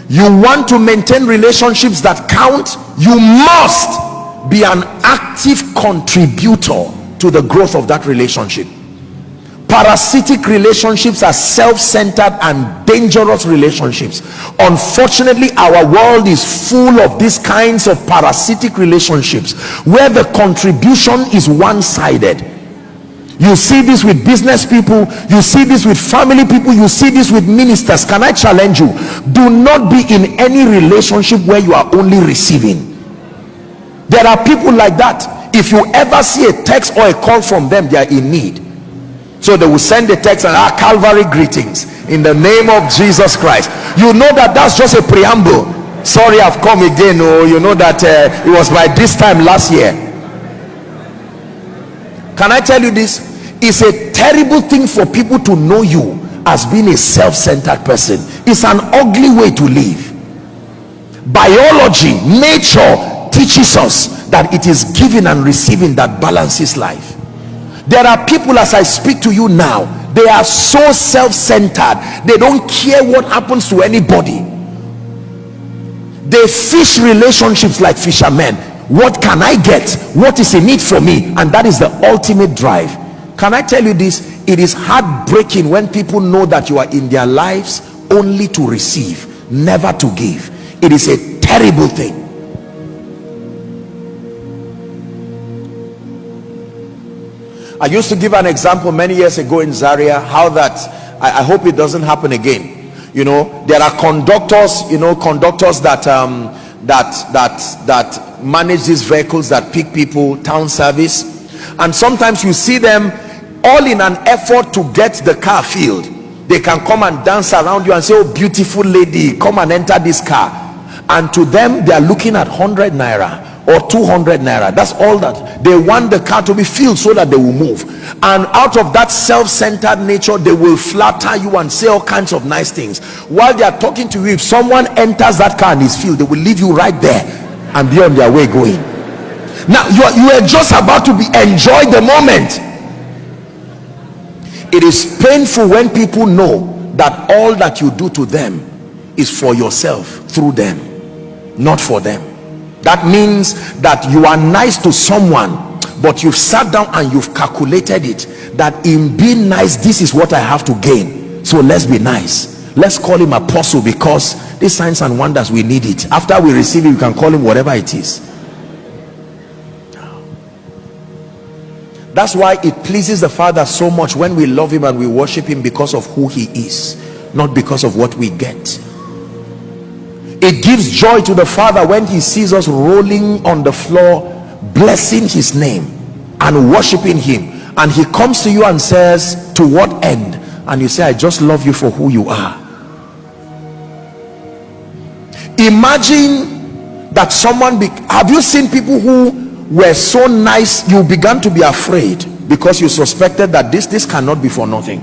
You want to maintain relationships that count, you must be an active contributor to the growth of that relationship. Parasitic relationships are self-centered and dangerous relationships. Unfortunately, our world is full of these kinds of parasitic relationships where the contribution is one-sided. You see this with business people, you see this with family people, you see this with ministers. Can I challenge you? Do not be in any relationship where you are only receiving. There are people like that. If you ever see a text or a call from them, they are in need. So they will send a text and Calvary greetings in the name of Jesus Christ. You know that that's just a preamble. Sorry, I've come again. Oh, you know that it was by this time last year. Can I tell you this? It's a terrible thing for people to know you as being a self-centered person. It's an ugly way to live. Biology, nature teaches us that it is giving and receiving that balances life. There are people, as I speak to you now, they are so self-centered, they don't care what happens to anybody. They fish relationships like fishermen. What can I get? What is in it for me? And that is the ultimate drive. Can I tell you this? It is heartbreaking when people know that you are in their lives only to receive, never to give. It is a terrible thing. I used to give an example many years ago in Zaria, how that I hope it doesn't happen again. You know, there are conductors, you know, conductors that that manage these vehicles that pick people, town service, and sometimes you see them all in an effort to get the car filled. They can come and dance around you and say, oh beautiful lady, come and enter this car, and to them they are looking at 100 naira or 200 naira. That's all that they want the car to be filled so that they will move. And out of that self-centered nature, they will flatter you and say all kinds of nice things. While they are talking to you, if someone enters that car and is filled, they will leave you right there and be on their way going. Now you are just about to enjoy the moment. It is painful when people know that all that you do to them is for yourself, through them, not for them. That means that you are nice to someone, but you've sat down and you've calculated it, that in being nice, this is what I have to gain, so let's be nice. Let's call him apostle, because these signs and wonders, we need it. After we receive it, you can call him whatever it is. That's why it pleases the Father so much when we love him and we worship him because of who he is, not because of what we get. It gives joy to the Father when he sees us rolling on the floor, blessing his name and worshiping him, and he comes to you and says, to what end? And you say, I just love you for who you are. Imagine that someone have you seen people who were so nice, you began to be afraid because you suspected that this cannot be for nothing,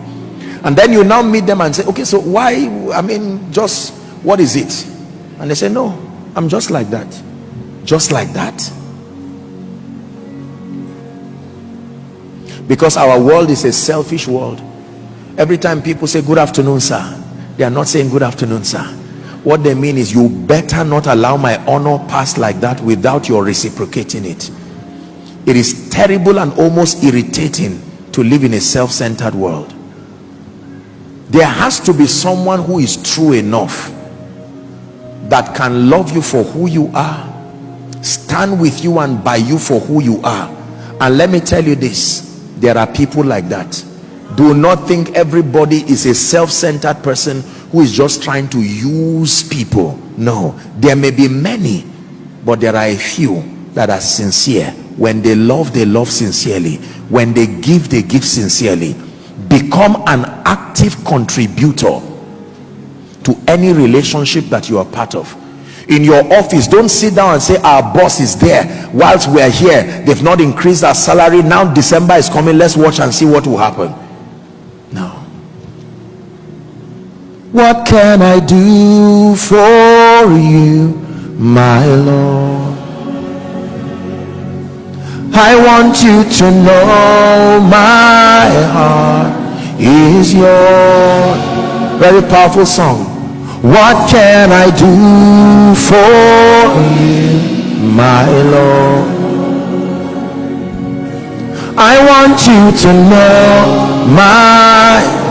and then you now meet them and say, okay, so why, I mean, just what is it? And they say, no, I'm just like that. Just like that. Because our world is a selfish world. Every time people say good afternoon sir, they are not saying good afternoon sir. What they mean is, you better not allow my honor pass like that without your reciprocating it. It is terrible and almost irritating to live in a self-centered world. There has to be someone who is true enough that can love you for who you are, stand with you and by you for who you are. And let me tell you this, there are people like that. Do not think everybody is a self-centered person who is just trying to use people. No, there may be many, but there are a few that are sincere. When they love sincerely. When they give sincerely. Become an active contributor to any relationship that you are part of. In your office, don't sit down and say, our boss is there whilst we are here, they've not increased our salary, now December is coming, let's watch and see what will happen. No. What can I do for you, my Lord? I want you to know my heart is yours. Very powerful song. What can I do for you, my Lord? I want you to know my